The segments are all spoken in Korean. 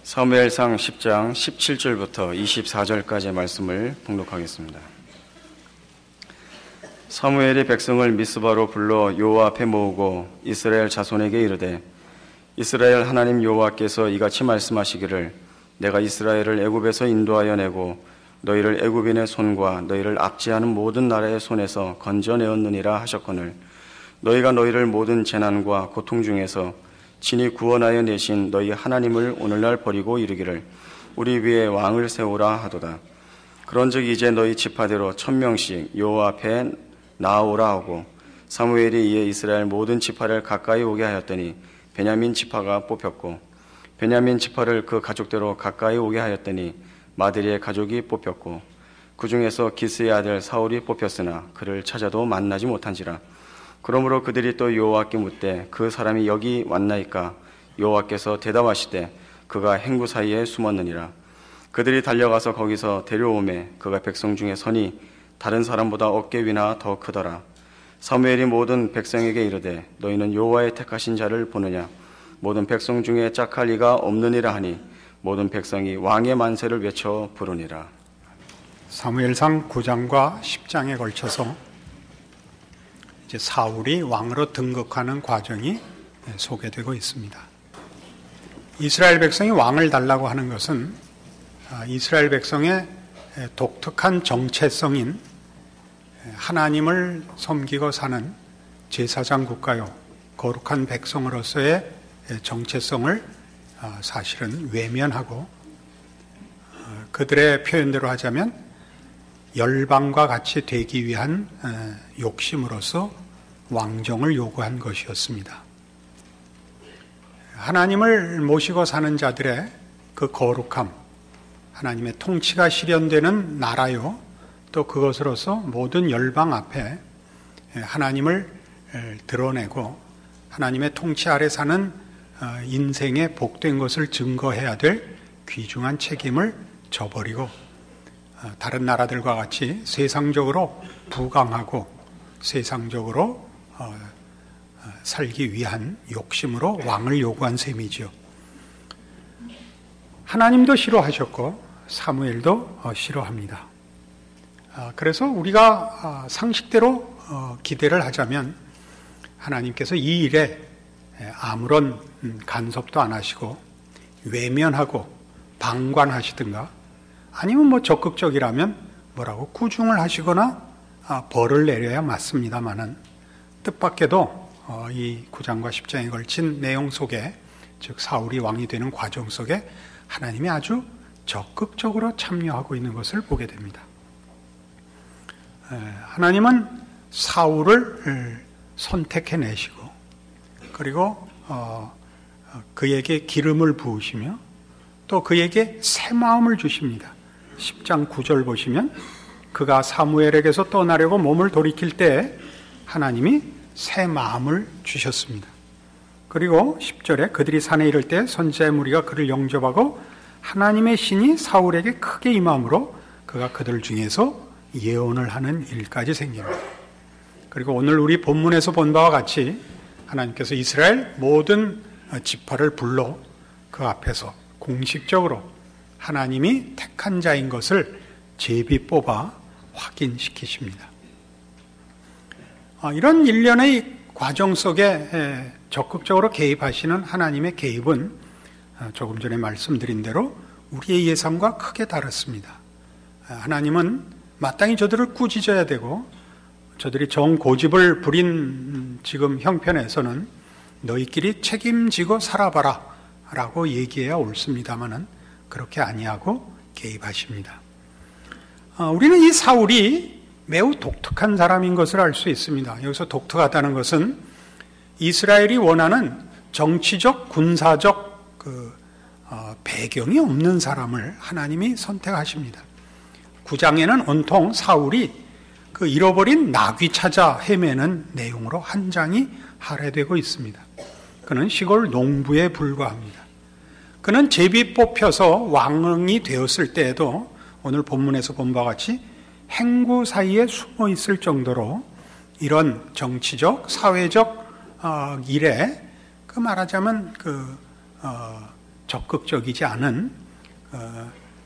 사무엘상 10장 17절부터 24절까지의 말씀을 봉독하겠습니다. 사무엘이 백성을 미스바로 불러 여호와 앞에 모으고 이스라엘 자손에게 이르되 이스라엘 하나님 여호와께서 이같이 말씀하시기를 내가 이스라엘을 애굽에서 인도하여 내고 너희를 애굽인의 손과 너희를 압제하는 모든 나라의 손에서 건져내었느니라 하셨거늘 너희가 너희를 모든 재난과 고통 중에서 친히 구원하여 내신 너희 하나님을 오늘날 버리고 이르기를 우리 위에 왕을 세우라 하도다. 그런즉 이제 너희 지파대로 1000명씩 여호와 앞에 나아오라 하고 사무엘이 이에 이스라엘 모든 지파를 가까이 오게 하였더니 베냐민 지파가 뽑혔고 베냐민 지파를 그 가족대로 가까이 오게 하였더니 마드리의 가족이 뽑혔고 그 중에서 기스의 아들 사울이 뽑혔으나 그를 찾아도 만나지 못한지라. 그러므로 그들이 또 여호와께 묻되 그 사람이 여기 왔나이까? 여호와께서 대답하시되 그가 행구 사이에 숨었느니라. 그들이 달려가서 거기서 데려오매 그가 백성 중에 서니 다른 사람보다 어깨 위나 더 크더라. 사무엘이 모든 백성에게 이르되 너희는 여호와의 택하신 자를 보느냐? 모든 백성 중에 짝할 이가 없느니라 하니 모든 백성이 왕의 만세를 외쳐 부르니라. 사무엘상 9장과 10장에 걸쳐서 이제 사울이 왕으로 등극하는 과정이 소개되고 있습니다. 이스라엘 백성이 왕을 달라고 하는 것은 이스라엘 백성의 독특한 정체성인 하나님을 섬기고 사는 제사장 국가요 거룩한 백성으로서의 정체성을 사실은 외면하고 그들의 표현대로 하자면 열방과 같이 되기 위한 욕심으로서 왕정을 요구한 것이었습니다. 하나님을 모시고 사는 자들의 그 거룩함, 하나님의 통치가 실현되는 나라요, 또 그것으로서 모든 열방 앞에 하나님을 드러내고 하나님의 통치 아래 사는 인생의 복된 것을 증거해야 될 귀중한 책임을 져버리고 다른 나라들과 같이 세상적으로 부강하고 세상적으로 살기 위한 욕심으로 왕을 요구한 셈이죠. 하나님도 싫어하셨고 사무엘도 싫어합니다. 그래서 우리가 상식대로 기대를 하자면 하나님께서 이 일에 아무런 간섭도 안 하시고 외면하고 방관하시든가 아니면 적극적이라면 뭐라고 꾸중을 하시거나 벌을 내려야 맞습니다만은 뜻밖에도 이 9장과 10장에 걸친 내용 속에 즉 사울이 왕이 되는 과정 속에 하나님이 아주 적극적으로 참여하고 있는 것을 보게 됩니다. 하나님은 사울을 선택해내시고 그리고 그에게 기름을 부으시며 또 그에게 새 마음을 주십니다. 10장 9절 보시면 그가 사무엘에게서 떠나려고 몸을 돌이킬 때 하나님이 새 마음을 주셨습니다. 그리고 10절에 그들이 산에 이를 때 선지자의 무리가 그를 영접하고 하나님의 신이 사울에게 크게 임함으로 그가 그들 중에서 예언을 하는 일까지 생깁니다. 그리고 오늘 우리 본문에서 본 바와 같이 하나님께서 이스라엘 모든 지파를 불러 그 앞에서 공식적으로 하나님이 택한 자인 것을 제비 뽑아 확인시키십니다. 이런 일련의 과정 속에 적극적으로 개입하시는 하나님의 개입은 조금 전에 말씀드린 대로 우리의 예상과 크게 다릅니다. 하나님은 마땅히 저들을 꾸짖어야 되고 저들이 정고집을 부린 지금 형편에서는 너희끼리 책임지고 살아봐라 라고 얘기해야 옳습니다마는 그렇게 아니하고 개입하십니다. 우리는 이 사울이 매우 독특한 사람인 것을 알 수 있습니다. 여기서 독특하다는 것은 이스라엘이 원하는 정치적, 군사적 배경이 없는 사람을 하나님이 선택하십니다. 9장에는 온통 사울이 그 잃어버린 나귀 찾아 헤매는 내용으로 한 장이 할애되고 있습니다. 그는 시골 농부에 불과합니다. 그는 제비 뽑혀서 왕이 되었을 때에도 오늘 본문에서 본 바와 같이 행구 사이에 숨어 있을 정도로 이런 정치적, 사회적 일에 말하자면 적극적이지 않은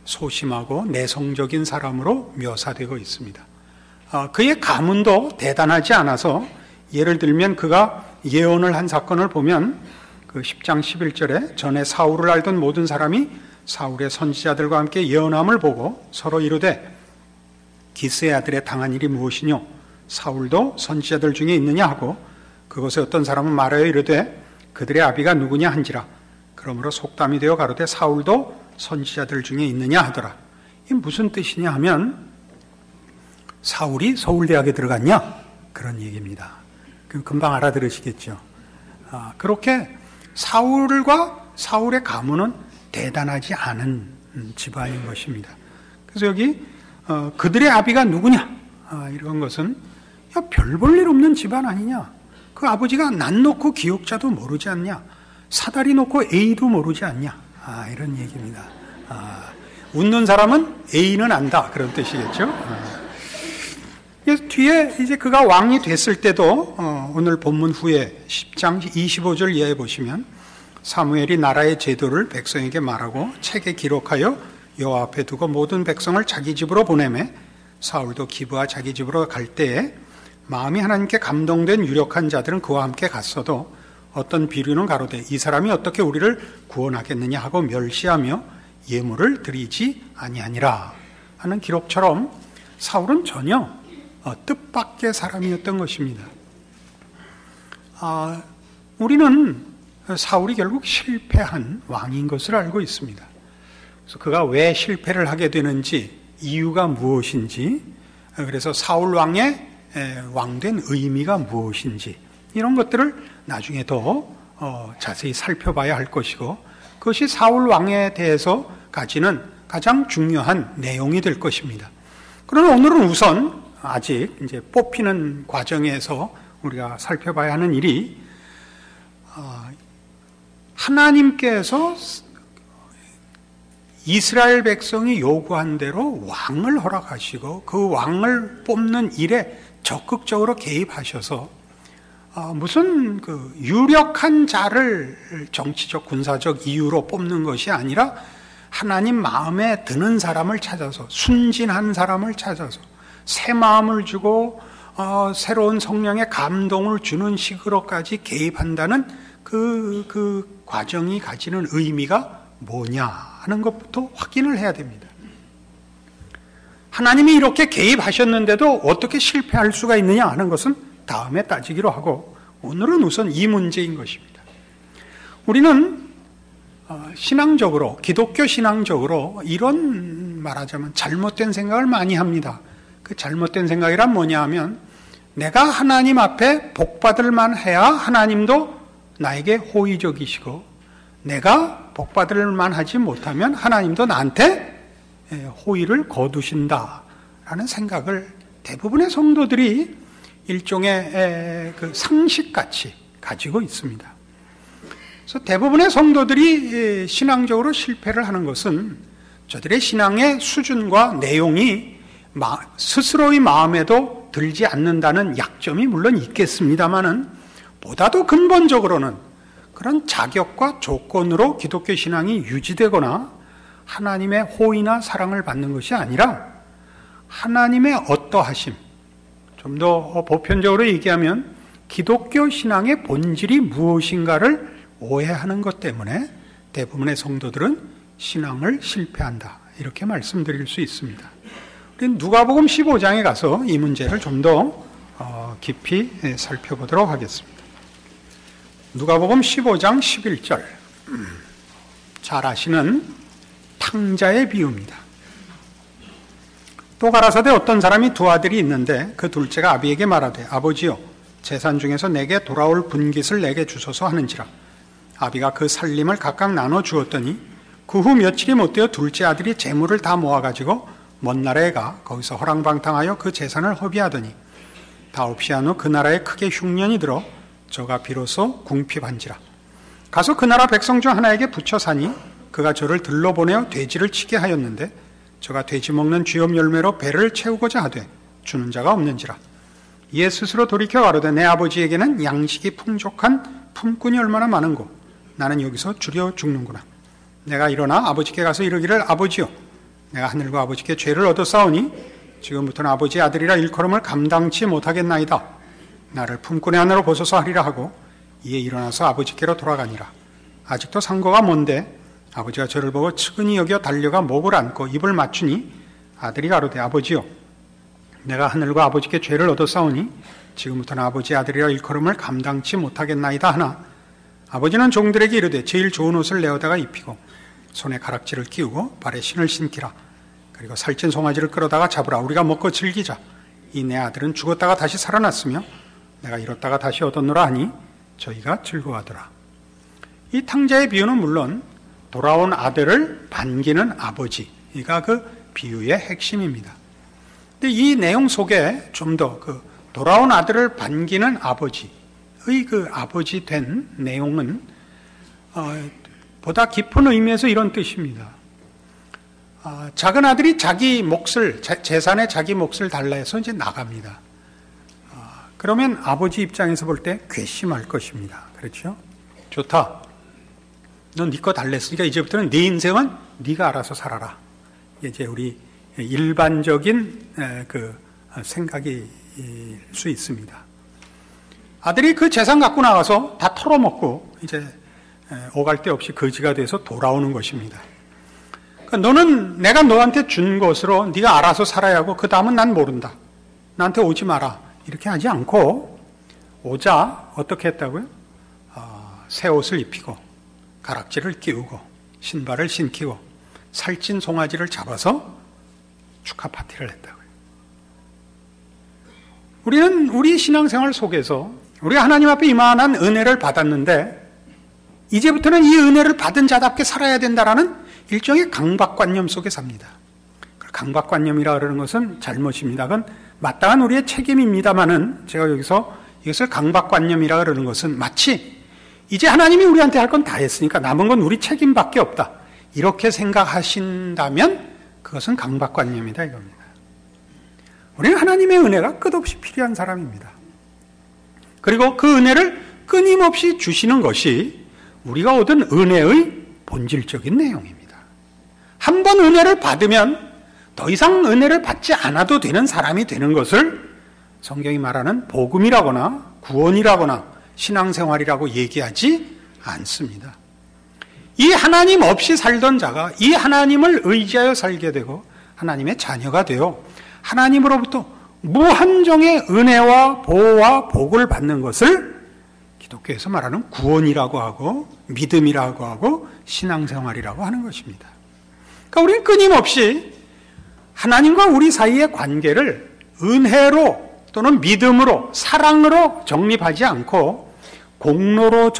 소심하고 내성적인 사람으로 묘사되고 있습니다. 그의 가문도 대단하지 않아서 예를 들면 그가 예언을 한 사건을 보면 그 10장 11절에 전에 사울을 알던 모든 사람이 사울의 선지자들과 함께 예언함을 보고 서로 이르되 기스의 아들의 당한 일이 무엇이뇨? 사울도 선지자들 중에 있느냐 하고 그것에 어떤 사람은 말하여 이르되 그들의 아비가 누구냐 한지라. 그러므로 속담이 되어 가로되 사울도 선지자들 중에 있느냐 하더라. 이게 무슨 뜻이냐 하면 사울이 서울대학에 들어갔냐? 그런 얘기입니다. 금방 알아들으시겠죠. 그렇게 사울과 사울의 가문은 대단하지 않은 집안인 것입니다. 그래서 여기 그들의 아비가 누구냐? 이런 것은 별 볼 일 없는 집안 아니냐? 그 아버지가 난 놓고 기억자도 모르지 않냐? 사다리 놓고 A도 모르지 않냐? 이런 얘기입니다. 웃는 사람은 A는 안다. 그런 뜻이겠죠. 뒤에 이제 그가 왕이 됐을 때도 오늘 본문 후에 10장 25절 이하에 보시면 사무엘이 나라의 제도를 백성에게 말하고 책에 기록하여 여호와 앞에 두고 모든 백성을 자기 집으로 보내매 사울도 기브아 자기 집으로 갈 때에 마음이 하나님께 감동된 유력한 자들은 그와 함께 갔어도 어떤 비류는 가로되 이 사람이 어떻게 우리를 구원하겠느냐 하고 멸시하며 예물을 드리지 아니하니라 하는 기록처럼 사울은 전혀 뜻밖의 사람이었던 것입니다. 우리는 사울이 결국 실패한 왕인 것을 알고 있습니다. 그래서 그가 왜 실패를 하게 되는지, 이유가 무엇인지, 그래서 사울 왕의 왕된 의미가 무엇인지 이런 것들을 나중에 더 자세히 살펴봐야 할 것이고 그것이 사울 왕에 대해서 가지는 가장 중요한 내용이 될 것입니다. 그러나 오늘은 우선 아직 이제 뽑히는 과정에서 우리가 살펴봐야 하는 일이 하나님께서 이스라엘 백성이 요구한 대로 왕을 허락하시고 그 왕을 뽑는 일에 적극적으로 개입하셔서 무슨 그 유력한 자를 정치적 군사적 이유로 뽑는 것이 아니라 하나님 마음에 드는 사람을 찾아서 순진한 사람을 찾아서 새 마음을 주고 새로운 성령의 감동을 주는 식으로까지 개입한다는 그 과정이 가지는 의미가 뭐냐 하는 것부터 확인을 해야 됩니다. 하나님이 이렇게 개입하셨는데도 어떻게 실패할 수가 있느냐 하는 것은 다음에 따지기로 하고 오늘은 우선 이 문제인 것입니다. 우리는 신앙적으로, 기독교 신앙적으로 이런 말하자면 잘못된 생각을 많이 합니다. 그 잘못된 생각이란 뭐냐 하면 내가 하나님 앞에 복받을 만해야 하나님도 나에게 호의적이시고 내가 복받을 만하지 못하면 하나님도 나한테 호의를 거두신다라는 생각을 대부분의 성도들이 일종의 그 상식같이 가지고 있습니다. 그래서 대부분의 성도들이 신앙적으로 실패를 하는 것은 저들의 신앙의 수준과 내용이 스스로의 마음에도 들지 않는다는 약점이 물론 있겠습니다만은 보다도 근본적으로는 그런 자격과 조건으로 기독교 신앙이 유지되거나 하나님의 호의나 사랑을 받는 것이 아니라 하나님의 어떠하심, 좀 더 보편적으로 얘기하면 기독교 신앙의 본질이 무엇인가를 오해하는 것 때문에 대부분의 성도들은 신앙을 실패한다. 이렇게 말씀드릴 수 있습니다. 누가복음 15장에 가서 이 문제를 좀 더 깊이 살펴보도록 하겠습니다. 누가복음 15장 11절 잘 아시는 탕자의 비유입니다. 또 가라사대 어떤 사람이 두 아들이 있는데 그 둘째가 아비에게 말하되 아버지여 재산 중에서 내게 돌아올 분깃을 내게 주소서 하는지라. 아비가 그 살림을 각각 나눠 주었더니 그 후 며칠이 못되어 둘째 아들이 재물을 다 모아가지고 먼 나라에 가 거기서 허랑방탕하여 그 재산을 허비하더니 다 없이 한 후 그 나라에 크게 흉년이 들어 저가 비로소 궁핍한지라. 가서 그 나라 백성 중 하나에게 붙여 사니 그가 저를 들러보내어 돼지를 치게 하였는데 저가 돼지 먹는 쥐염 열매로 배를 채우고자 하되 주는 자가 없는지라. 이에 스스로 돌이켜 가로되 내 아버지에게는 양식이 풍족한 품꾼이 얼마나 많은고 나는 여기서 줄여 죽는구나. 내가 일어나 아버지께 가서 이르기를 아버지요 내가 하늘과 아버지께 죄를 얻었사오니 지금부터는 아버지의 아들이라 일컬음을 감당치 못하겠나이다. 나를 품꾼의 안으로 보소서 하리라 하고 이에 일어나서 아버지께로 돌아가니라. 아직도 상고가 먼데 아버지가 저를 보고 측은히 여겨 달려가 목을 안고 입을 맞추니 아들이 가로되 아버지요 내가 하늘과 아버지께 죄를 얻었사오니 지금부터는 아버지의 아들이라 일컬음을 감당치 못하겠나이다 하나 아버지는 종들에게 이르되 제일 좋은 옷을 내어다가 입히고 손에 가락지를 끼우고 발에 신을 신기라. 그리고 살찐 송아지를 끌어다가 잡으라. 우리가 먹고 즐기자. 이 내 아들은 죽었다가 다시 살아났으며 내가 잃었다가 다시 얻었노라 하니 저희가 즐거워하더라. 이 탕자의 비유는 물론 돌아온 아들을 반기는 아버지가 그 비유의 핵심입니다. 근데 이 내용 속에 좀 더 그 돌아온 아들을 반기는 아버지의 그 아버지 된 내용은 보다 깊은 의미에서 이런 뜻입니다. 작은 아들이 자기 몫을, 재산에 자기 몫을 달라 해서 이제 나갑니다. 그러면 아버지 입장에서 볼 때 괘씸할 것입니다. 그렇죠? 좋다. 넌 네 거 달랬으니까 이제부터는 네 인생은 네가 알아서 살아라. 이제 우리 일반적인 그 생각일 수 있습니다. 아들이 그 재산 갖고 나가서 다 털어먹고 이제 오갈 데 없이 거지가 돼서 돌아오는 것입니다. 그러니까 너는 내가 너한테 준 것으로 네가 알아서 살아야 하고 그 다음은 난 모른다. 나한테 오지 마라. 이렇게 하지 않고 오자 어떻게 했다고요? 새 옷을 입히고 가락지를 끼우고 신발을 신기고 살찐 송아지를 잡아서 축하 파티를 했다고요. 우리는 우리 신앙생활 속에서 우리가 하나님 앞에 이만한 은혜를 받았는데 이제부터는 이 은혜를 받은 자답게 살아야 된다라는 일종의 강박관념 속에 삽니다. 강박관념이라 그러는 것은 잘못입니다. 그건 마땅한 우리의 책임입니다만은 제가 여기서 이것을 강박관념이라 그러는 것은 마치 이제 하나님이 우리한테 할 건 다 했으니까 남은 건 우리 책임밖에 없다. 이렇게 생각하신다면 그것은 강박관념이다 이겁니다. 우리는 하나님의 은혜가 끝없이 필요한 사람입니다. 그리고 그 은혜를 끊임없이 주시는 것이 우리가 얻은 은혜의 본질적인 내용입니다. 한 번 은혜를 받으면 더 이상 은혜를 받지 않아도 되는 사람이 되는 것을 성경이 말하는 복음이라거나 구원이라거나 신앙생활이라고 얘기하지 않습니다. 이 하나님 없이 살던 자가 이 하나님을 의지하여 살게 되고 하나님의 자녀가 되어 하나님으로부터 무한정의 은혜와 보호와 복을 받는 것을 기독교에서 말하는 구원이라고 하고 믿음이라고 하고 신앙생활이라고 하는 것입니다. 그러니까 우리는 끊임없이 하나님과 우리 사이의 관계를 은혜로 또는 믿음으로 사랑으로 정립하지 않고 공로로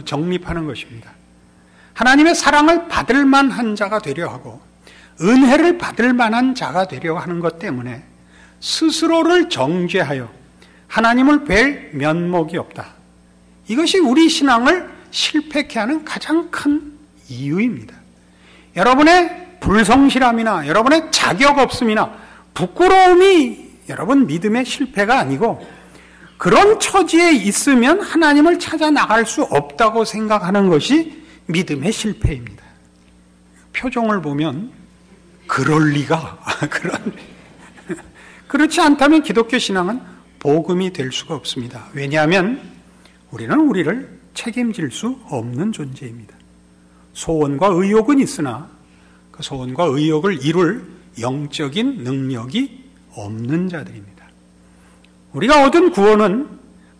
정립하는 것입니다. 하나님의 사랑을 받을 만한 자가 되려 하고 은혜를 받을 만한 자가 되려 하는 것 때문에 스스로를 정죄하여 하나님을 뵐 면목이 없다. 이것이 우리 신앙을 실패케 하는 가장 큰 이유입니다. 여러분의 불성실함이나 여러분의 자격 없음이나 부끄러움이 여러분 믿음의 실패가 아니고 그런 처지에 있으면 하나님을 찾아 나갈 수 없다고 생각하는 것이 믿음의 실패입니다. 표정을 보면 그럴 리가 그렇지 않다면 기독교 신앙은 복음이 될 수가 없습니다. 왜냐하면 우리는 우리를 책임질 수 없는 존재입니다. 소원과 의욕은 있으나 그 소원과 의욕을 이룰 영적인 능력이 없는 자들입니다. 우리가 얻은 구원은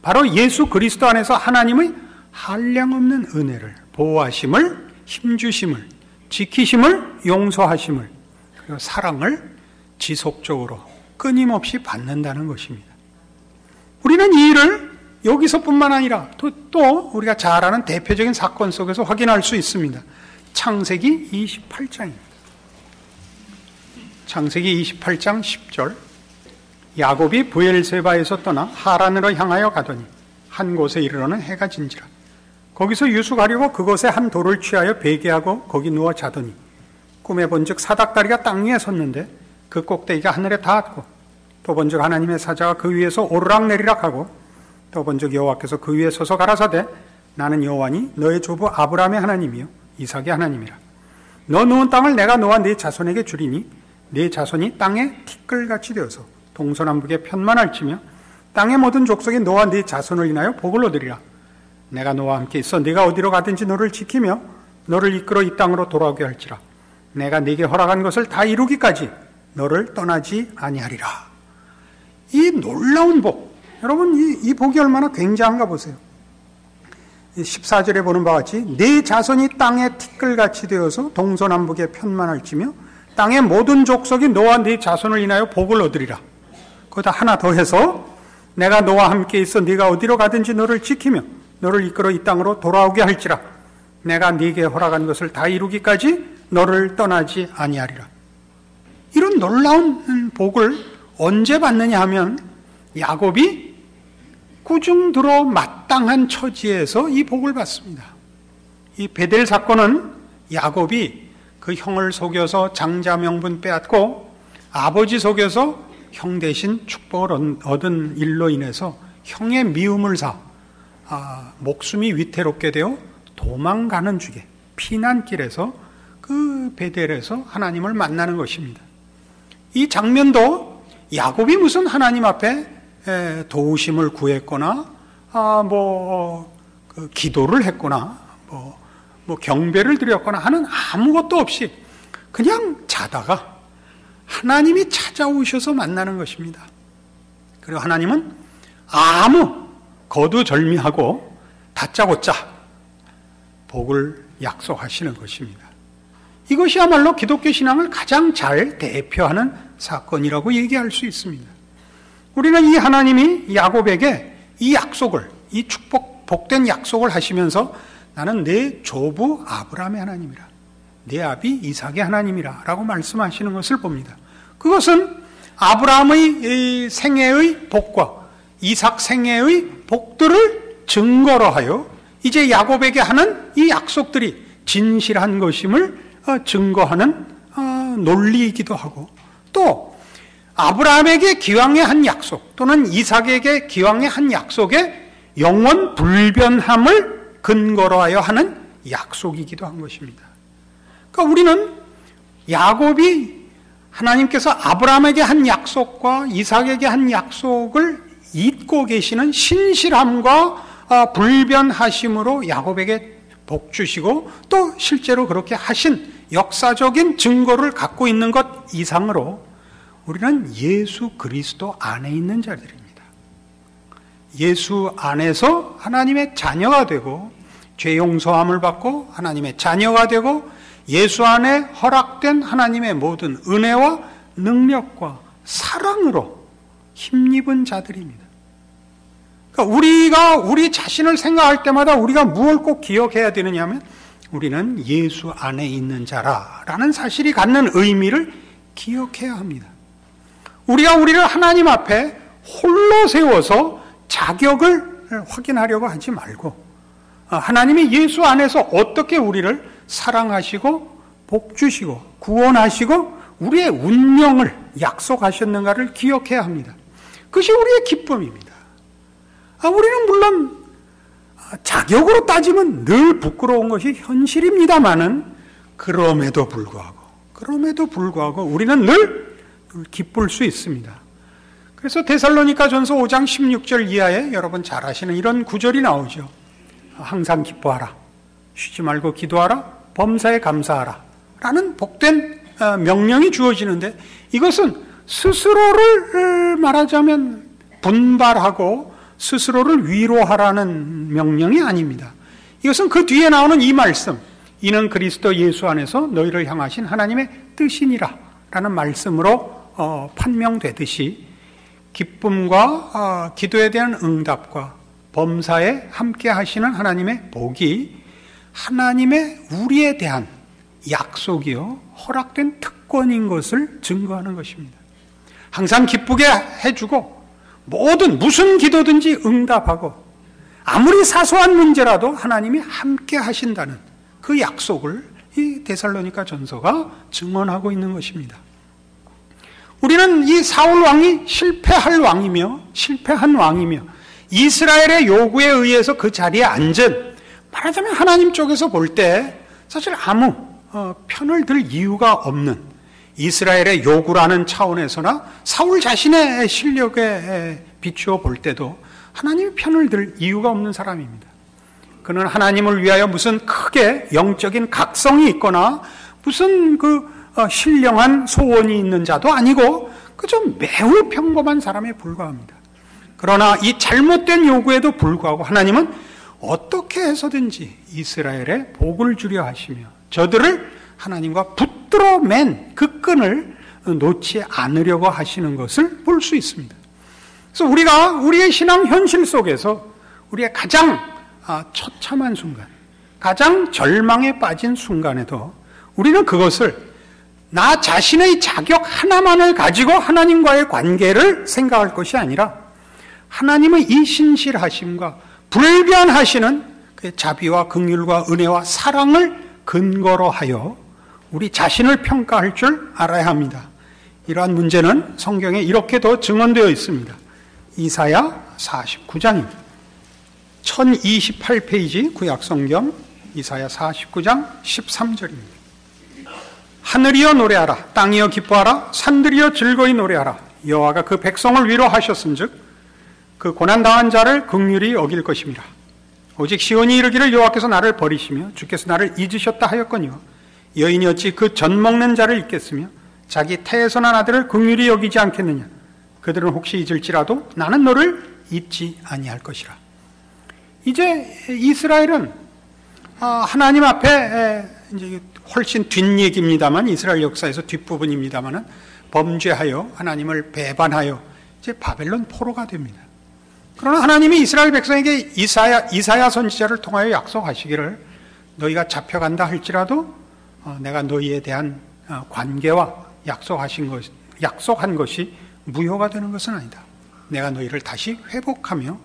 바로 예수 그리스도 안에서 하나님의 한량없는 은혜를, 보호하심을, 힘주심을, 지키심을, 용서하심을, 그리고 사랑을 지속적으로 끊임없이 받는다는 것입니다. 우리는 이 일을 여기서뿐만 아니라 또 우리가 잘 아는 대표적인 사건 속에서 확인할 수 있습니다. 창세기 28장입니다. 창세기 28장 10절 야곱이 브엘세바에서 떠나 하란으로 향하여 가더니 한 곳에 이르러는 해가 진지라. 거기서 유숙하려고 그곳에 한 돌을 취하여 베개하고 거기 누워 자더니 꿈에 본즉 사닥다리가 땅 위에 섰는데 그 꼭대기가 하늘에 닿았고 또 본즉 하나님의 사자가 그 위에서 오르락내리락 하고 또 본즉 여호와께서 그 위에 서서 가라사대 나는 여호와니 너의 조부 아브라함의 하나님이요 이삭의 하나님이라. 너 누운 땅을 내가 너와 네 자손에게 주리니 네 자손이 땅에 티끌같이 되어서 동서남북에 편만할지며 땅의 모든 족속이 너와 네 자손을 인하여 복을 얻으리라. 내가 너와 함께 있어 네가 어디로 가든지 너를 지키며 너를 이끌어 이 땅으로 돌아오게 할지라. 내가 네게 허락한 것을 다 이루기까지 너를 떠나지 아니하리라. 이 놀라운 복, 여러분 이 복이 얼마나 굉장한가 보세요. 14절에 보는 바와 같이 네 자손이 땅의 티끌같이 되어서 동서남북에 편만할지며 땅의 모든 족속이 너와 네 자손을 인하여 복을 얻으리라. 거기다 하나 더 해서 내가 너와 함께 있어 네가 어디로 가든지 너를 지키며 너를 이끌어 이 땅으로 돌아오게 할지라. 내가 네게 허락한 것을 다 이루기까지 너를 떠나지 아니하리라. 이런 놀라운 복을 언제 받느냐 하면 야곱이 꾸중 들어 마땅한 처지에서 이 복을 받습니다. 이 베델 사건은 야곱이 그 형을 속여서 장자 명분 빼앗고 아버지 속여서 형 대신 축복을 얻은 일로 인해서 형의 미움을 사 목숨이 위태롭게 되어 도망가는 중에 피난길에서 그 베델에서 하나님을 만나는 것입니다. 이 장면도 야곱이 무슨 하나님 앞에 도우심을 구했거나 기도를 했거나 경배를 드렸거나 하는 아무것도 없이 그냥 자다가 하나님이 찾아오셔서 만나는 것입니다. 그리고 하나님은 아무 거두절미하고 다짜고짜 복을 약속하시는 것입니다. 이것이야말로 기독교 신앙을 가장 잘 대표하는 사건이라고 얘기할 수 있습니다. 우리는 이 하나님이 야곱에게 이 약속을, 이 복된 약속을 하시면서 나는 내 조부 아브라함의 하나님이라, 내 아비 이삭의 하나님이라 라고 말씀하시는 것을 봅니다. 그것은 아브라함의 생애의 복과 이삭 생애의 복들을 증거로 하여 이제 야곱에게 하는 이 약속들이 진실한 것임을 증거하는 논리이기도 하고, 또 아브라함에게 기왕의 한 약속 또는 이삭에게 기왕의 한 약속의 영원 불변함을 근거로 하여 하는 약속이기도 한 것입니다. 그러니까 우리는 야곱이 하나님께서 아브라함에게 한 약속과 이삭에게 한 약속을 잊고 계시는 신실함과 불변하심으로 야곱에게 복 주시고 또 실제로 그렇게 하신 역사적인 증거를 갖고 있는 것 이상으로 우리는 예수 그리스도 안에 있는 자들입니다. 예수 안에서 하나님의 자녀가 되고 죄 용서함을 받고 하나님의 자녀가 되고 예수 안에 허락된 하나님의 모든 은혜와 능력과 사랑으로 힘입은 자들입니다. 그러니까 우리가 우리 자신을 생각할 때마다 우리가 무엇을 꼭 기억해야 되느냐 하면 우리는 예수 안에 있는 자라라는 사실이 갖는 의미를 기억해야 합니다. 우리가 우리를 하나님 앞에 홀로 세워서 자격을 확인하려고 하지 말고 하나님이 예수 안에서 어떻게 우리를 사랑하시고 복 주시고 구원하시고 우리의 운명을 약속하셨는가를 기억해야 합니다. 그것이 우리의 기쁨입니다. 우리는 물론 자격으로 따지면 늘 부끄러운 것이 현실입니다마는 그럼에도 불구하고 우리는 늘 기쁠 수 있습니다. 그래서 데살로니가 전서 5장 16절 이하에 여러분 잘 아시는 이런 구절이 나오죠. 항상 기뻐하라, 쉬지 말고 기도하라, 범사에 감사하라 라는 복된 명령이 주어지는데 이것은 스스로를 말하자면 분발하고 스스로를 위로하라는 명령이 아닙니다. 이것은 그 뒤에 나오는 이 말씀, 이는 그리스도 예수 안에서 너희를 향하신 하나님의 뜻이니라 라는 말씀으로 판명되듯이 기쁨과 기도에 대한 응답과 범사에 함께 하시는 하나님의 복이 하나님의 우리에 대한 약속이요 허락된 특권인 것을 증거하는 것입니다. 항상 기쁘게 해주고 무슨 기도든지 응답하고 아무리 사소한 문제라도 하나님이 함께 하신다는 그 약속을 이 데살로니가 전서가 증언하고 있는 것입니다. 우리는 이 사울 왕이 실패한 왕이며 이스라엘의 요구에 의해서 그 자리에 앉은, 말하자면 하나님 쪽에서 볼 때 사실 아무 편을 들 이유가 없는, 이스라엘의 요구라는 차원에서나 사울 자신의 실력에 비추어 볼 때도 하나님의 편을 들 이유가 없는 사람입니다. 그는 하나님을 위하여 무슨 크게 영적인 각성이 있거나 무슨 신령한 소원이 있는 자도 아니고 그저 매우 평범한 사람에 불과합니다. 그러나 이 잘못된 요구에도 불구하고 하나님은 어떻게 해서든지 이스라엘에 복을 주려 하시며 저들을 하나님과 붙들어 맨 그 끈을 놓지 않으려고 하시는 것을 볼 수 있습니다. 그래서 우리가 우리의 신앙 현실 속에서 우리의 가장 처참한 순간, 가장 절망에 빠진 순간에도 우리는 그것을 나 자신의 자격 하나만을 가지고 하나님과의 관계를 생각할 것이 아니라 하나님의 이 신실하심과 불변하시는 그 자비와 긍휼과 은혜와 사랑을 근거로 하여 우리 자신을 평가할 줄 알아야 합니다. 이러한 문제는 성경에 이렇게도 증언되어 있습니다. 이사야 49장입니다. 1028페이지 구약성경 이사야 49장 13절입니다. 하늘이여 노래하라, 땅이여 기뻐하라, 산들이여 즐거이 노래하라. 여호와가 그 백성을 위로하셨은즉 그 고난당한 자를 긍휼히 여길 것임이라. 오직 시온이 이르기를 여호와께서 나를 버리시며 주께서 나를 잊으셨다 하였거니와 여인이 어찌 그 젖 먹는 자를 잊겠으며 자기 태에서 난 아들을 긍휼히 여기지 않겠느냐. 그들은 혹시 잊을지라도 나는 너를 잊지 아니할 것이라. 이제 이스라엘은 하나님 앞에 이제 훨씬 뒷얘기입니다만, 이스라엘 역사에서 뒷부분입니다만, 범죄하여 하나님을 배반하여 이제 바벨론 포로가 됩니다. 그러나 하나님이 이스라엘 백성에게 이사야 선지자를 통하여 약속하시기를 너희가 잡혀간다 할지라도 내가 너희에 대한 관계와 약속한 것이 무효가 되는 것은 아니다. 내가 너희를 다시 회복하며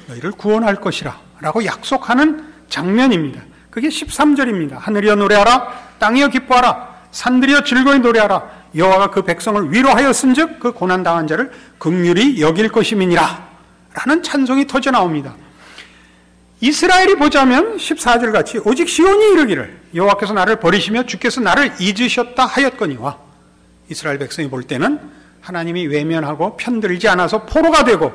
너희를 구원할 것이라 라고 약속하는 장면입니다. 그게 13절입니다. 하늘이여 노래하라, 땅이여 기뻐하라, 산들이여 즐거이 노래하라. 여호와가 그 백성을 위로하였은즉 그 고난당한 자를 긍휼히 여길 것임이니라 라는 찬송이 터져 나옵니다. 이스라엘이 보자면 14절 같이 오직 시온이 이르기를 여호와께서 나를 버리시며 주께서 나를 잊으셨다 하였거니와, 이스라엘 백성이 볼 때는 하나님이 외면하고 편들지 않아서 포로가 되고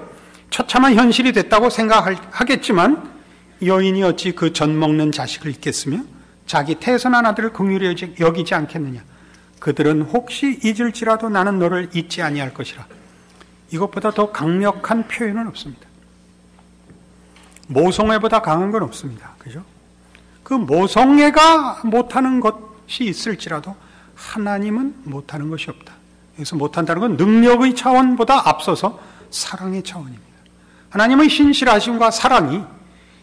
처참한 현실이 됐다고 생각하겠지만 여인이 어찌 그 젖 먹는 자식을 잊겠으며 자기 태에서 난 아들을 긍휼히 여기지 않겠느냐. 그들은 혹시 잊을지라도 나는 너를 잊지 아니할 것이라. 이것보다 더 강력한 표현은 없습니다. 모성애보다 강한 건 없습니다. 그죠? 그 모성애가 못하는 것이 있을지라도 하나님은 못하는 것이 없다. 여기서 못한다는 건 능력의 차원보다 앞서서 사랑의 차원입니다. 하나님의 신실하심과 사랑이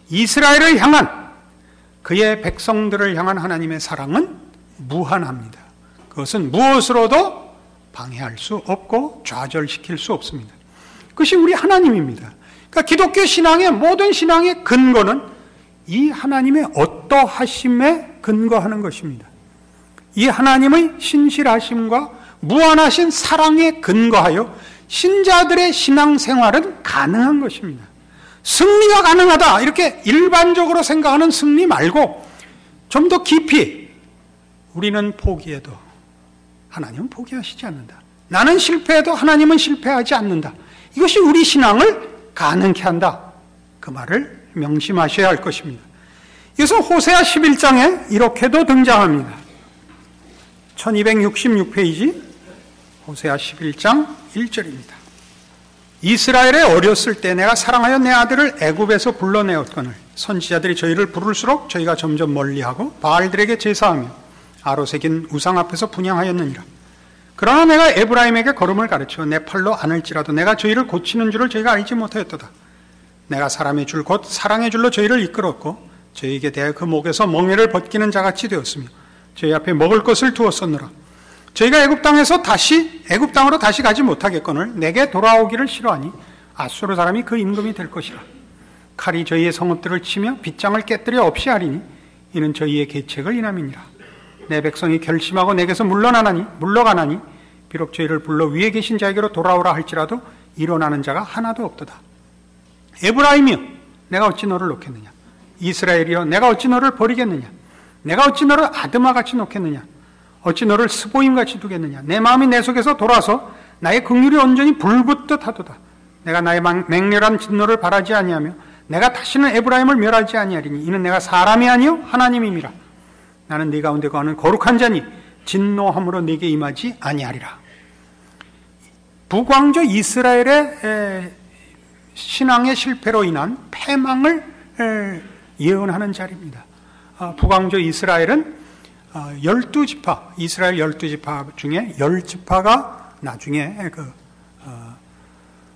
이스라엘을 향한, 그의 백성들을 향한 하나님의 사랑은 무한합니다. 그것은 무엇으로도 방해할 수 없고 좌절시킬 수 없습니다. 그것이 우리 하나님입니다. 그러니까 기독교 신앙의 모든 신앙의 근거는 이 하나님의 어떠하심에 근거하는 것입니다. 이 하나님의 신실하심과 무한하신 사랑에 근거하여 신자들의 신앙생활은 가능한 것입니다. 승리가 가능하다 이렇게 일반적으로 생각하는 승리 말고 좀 더 깊이 우리는 포기해도 하나님은 포기하시지 않는다. 나는 실패해도 하나님은 실패하지 않는다. 이것이 우리 신앙을 가능케 한다. 그 말을 명심하셔야 할 것입니다. 그래서 호세아 11장에 이렇게도 등장합니다. 1266페이지 호세아 11장 1절입니다. 이스라엘에 어렸을 때 내가 사랑하여 내 아들을 애굽에서 불러내었거늘 선지자들이 저희를 부를수록 저희가 점점 멀리하고 바알들에게 제사하며 아로새긴 우상 앞에서 분향하였느니라. 그러나 내가 에브라임에게 걸음을 가르쳐 내 팔로 안을지라도 내가 저희를 고치는 줄을 저희가 알지 못하였도다. 내가 사람의 줄 곧 사랑의 줄로 저희를 이끌었고 저희에게 대하여 그 목에서 멍에를 벗기는 자같이 되었으며 저희 앞에 먹을 것을 두었었노라. 저희가 애굽 땅으로 다시 가지 못하겠거늘 내게 돌아오기를 싫어하니 아수르 사람이 그 임금이 될 것이라. 칼이 저희의 성읍들을 치며 빗장을 깨뜨려 없이 하리니 이는 저희의 계책을 인함이니라. 내 백성이 결심하고 내게서 물러가나니 비록 저희를 불러 위에 계신 자에게로 돌아오라 할지라도 일어나는 자가 하나도 없도다. 에브라임이여 내가 어찌 너를 놓겠느냐. 이스라엘이여 내가 어찌 너를 버리겠느냐. 내가 어찌 너를 아드마같이 놓겠느냐? 어찌 너를 스보임같이 두겠느냐? 내 마음이 내 속에서 돌아서 나의 긍휼이 온전히 불붙듯 하도다. 내가 나의 맹렬한 진노를 바라지 아니하며 내가 다시는 에브라임을 멸하지 아니하리니 이는 내가 사람이 아니요 하나님임이라. 나는 네 가운데 거하는 거룩한 자니 진노함으로 네게 임하지 아니하리라. 북왕조 이스라엘의 신앙의 실패로 인한 패망을 예언하는 자리입니다. 북왕조 이스라엘은 12지파, 이스라엘 12지파 중에 10지파가 나중에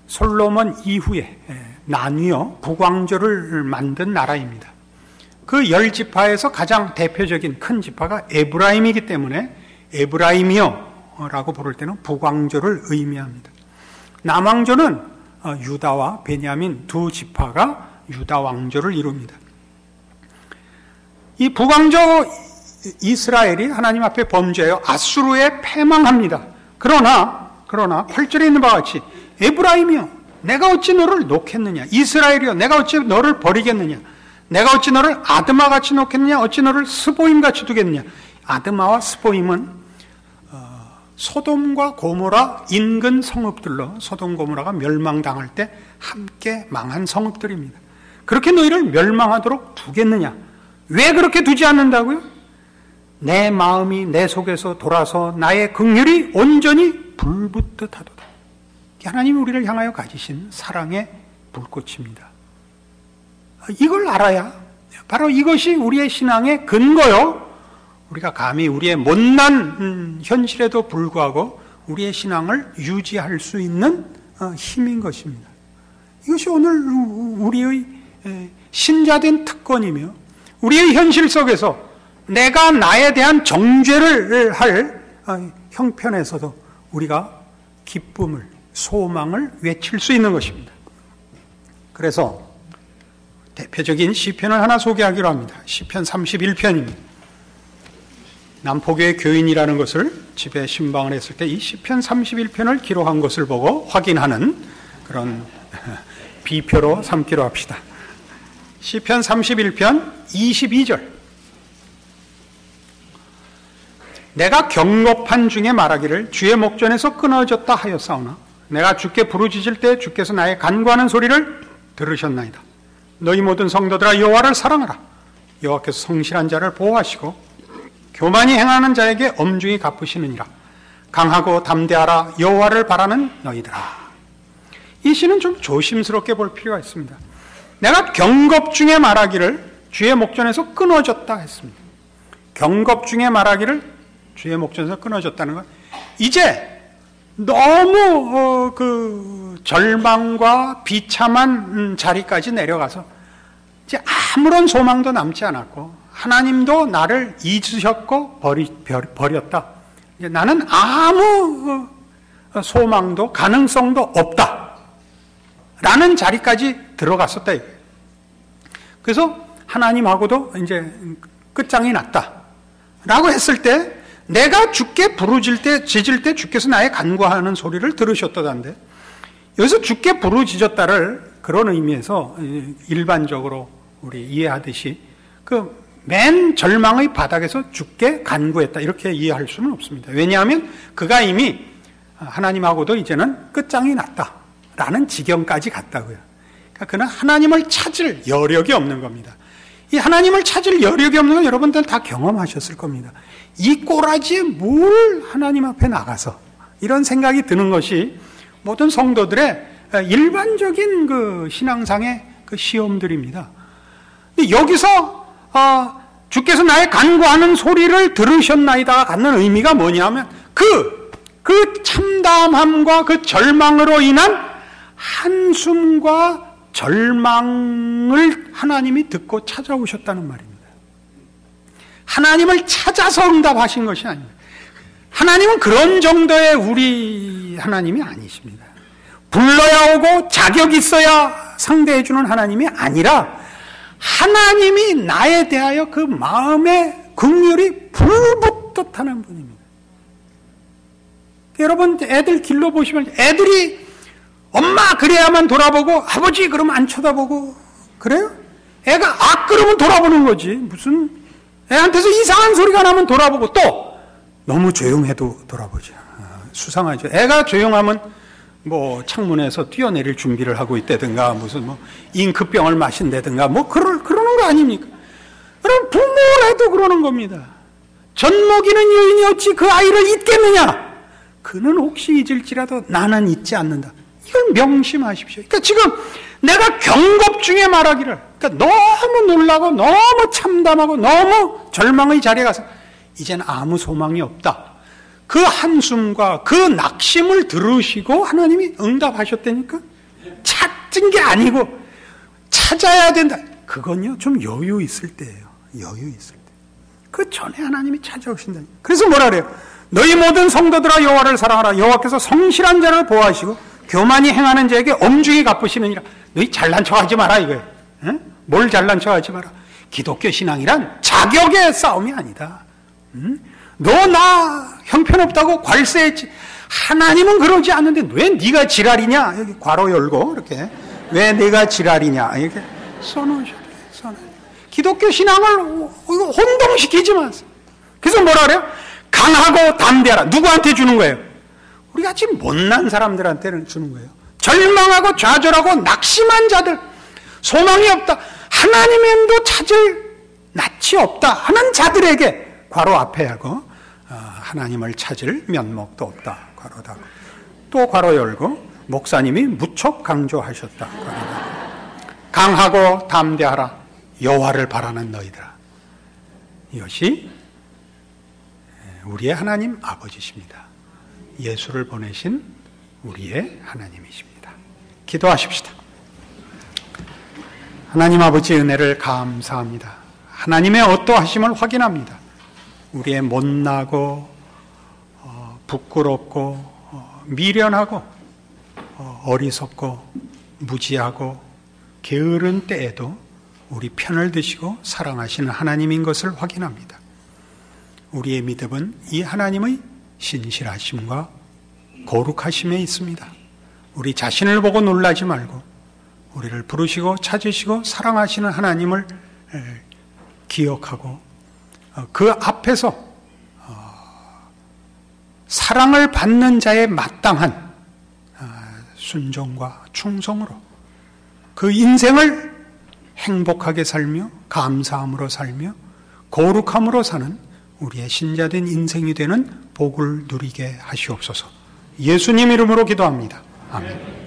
솔로몬 이후에 나뉘어 북왕조를 만든 나라입니다. 그 10지파에서 가장 대표적인 큰 지파가 에브라임이기 때문에 에브라임이여라고 부를 때는 북왕조를 의미합니다. 남왕조는 유다와 베냐민 두 지파가 유다 왕조를 이룹니다. 이 북왕조 이스라엘이 하나님 앞에 범죄하여 아수르에 패망합니다. 그러나 8절에 있는 바와 같이 에브라임이여 내가 어찌 너를 놓겠느냐? 이스라엘이여 내가 어찌 너를 버리겠느냐? 내가 어찌 너를 아드마같이 놓겠느냐? 어찌 너를 스보임같이 두겠느냐? 아드마와 스보임은 소돔과 고모라 인근 성읍들로 소돔 고모라가 멸망당할 때 함께 망한 성읍들입니다. 그렇게 너희를 멸망하도록 두겠느냐? 왜 그렇게 두지 않는다고요? 내 마음이 내 속에서 돌아서 나의 긍휼이 온전히 불붙듯 하도다. 하나님이 우리를 향하여 가지신 사랑의 불꽃입니다. 이걸 알아야 바로 이것이 우리의 신앙의 근거요. 우리가 감히 우리의 못난 현실에도 불구하고 우리의 신앙을 유지할 수 있는 힘인 것입니다. 이것이 오늘 우리의 신자된 특권이며 우리의 현실 속에서 내가 나에 대한 정죄를 할 형편에서도 우리가 기쁨을, 소망을 외칠 수 있는 것입니다. 그래서 대표적인 시편을 하나 소개하기로 합니다. 시편 31편입니다. 남포교회 교인이라는 것을 집에 신방을 했을 때 이 시편 31편을 기록한 것을 보고 확인하는 그런 비표로 삼기로 합시다. 시편 31편 22절. 내가 경겁한 중에 말하기를 주의 목전에서 끊어졌다 하였사오나 내가 주께 부르짖을 때 주께서 나의 간구하는 소리를 들으셨나이다. 너희 모든 성도들아 여호와를 사랑하라. 여호와께서 성실한 자를 보호하시고 교만히 행하는 자에게 엄중히 갚으시느니라. 강하고 담대하라 여호와를 바라는 너희들아. 이 시는 좀 조심스럽게 볼 필요가 있습니다. 내가 경겁 중에 말하기를 주의 목전에서 끊어졌다 했습니다. 경겁 중에 말하기를 주의 목전에서 끊어졌다는 건 이제 너무 절망과 비참한 자리까지 내려가서 이제 아무런 소망도 남지 않았고 하나님도 나를 잊으셨고 버렸다. 이제 나는 아무 소망도 가능성도 없다. 라는 자리까지 들어갔었다. 그래서 하나님하고도 이제 끝장이 났다. 라고 했을 때 내가 주께 짖을 때 주께서 나의 간구하는 소리를 들으셨다던데 여기서 주께 부르짖었다를 그런 의미에서 일반적으로 우리 이해하듯이 그 맨 절망의 바닥에서 주께 간구했다 이렇게 이해할 수는 없습니다. 왜냐하면 그가 이미 하나님하고도 이제는 끝장이 났다라는 지경까지 갔다고요. 그러니까 그는 하나님을 찾을 여력이 없는 겁니다. 이 하나님을 찾을 여력이 없는 건 여러분들 다 경험하셨을 겁니다. 이 꼬라지에 뭘 하나님 앞에 나가서 이런 생각이 드는 것이 모든 성도들의 일반적인 그 신앙상의 그 시험들입니다. 여기서 주께서 나의 간구하는 소리를 들으셨나이다가 갖는 의미가 뭐냐면 그 참담함과 그 절망으로 인한 한숨과 절망을 하나님이 듣고 찾아오셨다는 말입니다. 하나님을 찾아서 응답하신 것이 아닙니다. 하나님은 그런 정도의 우리 하나님이 아니십니다. 불러야 오고 자격 있어야 상대해주는 하나님이 아니라 하나님이 나에 대하여 그 마음의 긍휼이 불붙듯 하는 분입니다. 여러분 애들 길러 보시면 애들이 엄마 그래야만 돌아보고 아버지 그러면 안 쳐다보고 그래요? 애가 그러면 돌아보는 거지. 무슨 애한테서 이상한 소리가 나면 돌아보고 또 너무 조용해도 돌아보죠. 수상하죠. 애가 조용하면 뭐 창문에서 뛰어내릴 준비를 하고 있다든가 무슨 뭐 잉크병을 마신다든가 뭐 그러는 거 아닙니까? 그럼 부모라도 그러는 겁니다. 젖먹이는 여인이 어찌 그 아이를 잊겠느냐? 그는 혹시 잊을지라도 나는 잊지 않는다. 이걸 명심하십시오. 그러니까 지금 내가 경겁 중에 말하기를, 그러니까 너무 놀라고 너무 참담하고 너무 절망의 자리에 가서 이제는 아무 소망이 없다. 그 한숨과 그 낙심을 들으시고 하나님이 응답하셨다니까? 찾은 게 아니고 찾아야 된다. 그건요, 좀 여유 있을 때예요. 여유 있을 때. 그 전에 하나님이 찾아오신다니. 그래서 뭐라 그래요? 너희 모든 성도들아 여호와를 사랑하라. 여호와께서 성실한 자를 보호하시고 교만히 행하는 자에게 엄중히 갚으시느니라. 너희 잘난 척하지 마라 이거예요. 응? 뭘 잘난 척하지 마라. 기독교 신앙이란 자격의 싸움이 아니다. 응? 너 나 형편없다고 괄세했지. 하나님은 그러지 않는데 왜 네가 지랄이냐? 여기 괄호 열고 이렇게 왜 네가 지랄이냐? 이렇게 써놓으셔야 돼요. 기독교 신앙을 혼동시키지 마세요. 그래서 뭐라 그래요? 강하고 담대하라. 누구한테 주는 거예요? 우리 같이 못난 사람들한테는 주는 거예요. 절망하고 좌절하고 낙심한 자들, 소망이 없다, 하나님도 찾을 낯이 없다 하는 자들에게 괄호 앞에 하고 하나님을 찾을 면목도 없다 괄호 닫고 또 괄호 열고 목사님이 무척 강조하셨다 괄호 닫고 강하고 담대하라 여호와를 바라는 너희들아. 이것이 우리의 하나님 아버지십니다. 예수를 보내신 우리의 하나님이십니다. 기도하십시다. 하나님 아버지 은혜를 감사합니다. 하나님의 어떠하심을 확인합니다. 우리의 못나고 부끄럽고 미련하고 어리석고 무지하고 게으른 때에도 우리 편을 드시고 사랑하시는 하나님인 것을 확인합니다. 우리의 믿음은 이 하나님의 신실하심과 거룩하심에 있습니다. 우리 자신을 보고 놀라지 말고 우리를 부르시고 찾으시고 사랑하시는 하나님을 기억하고 그 앞에서 사랑을 받는 자의 마땅한 순종과 충성으로 그 인생을 행복하게 살며 감사함으로 살며 거룩함으로 사는 우리의 신자된 인생이 되는 복을 누리게 하시옵소서. 예수님 이름으로 기도합니다. 아멘.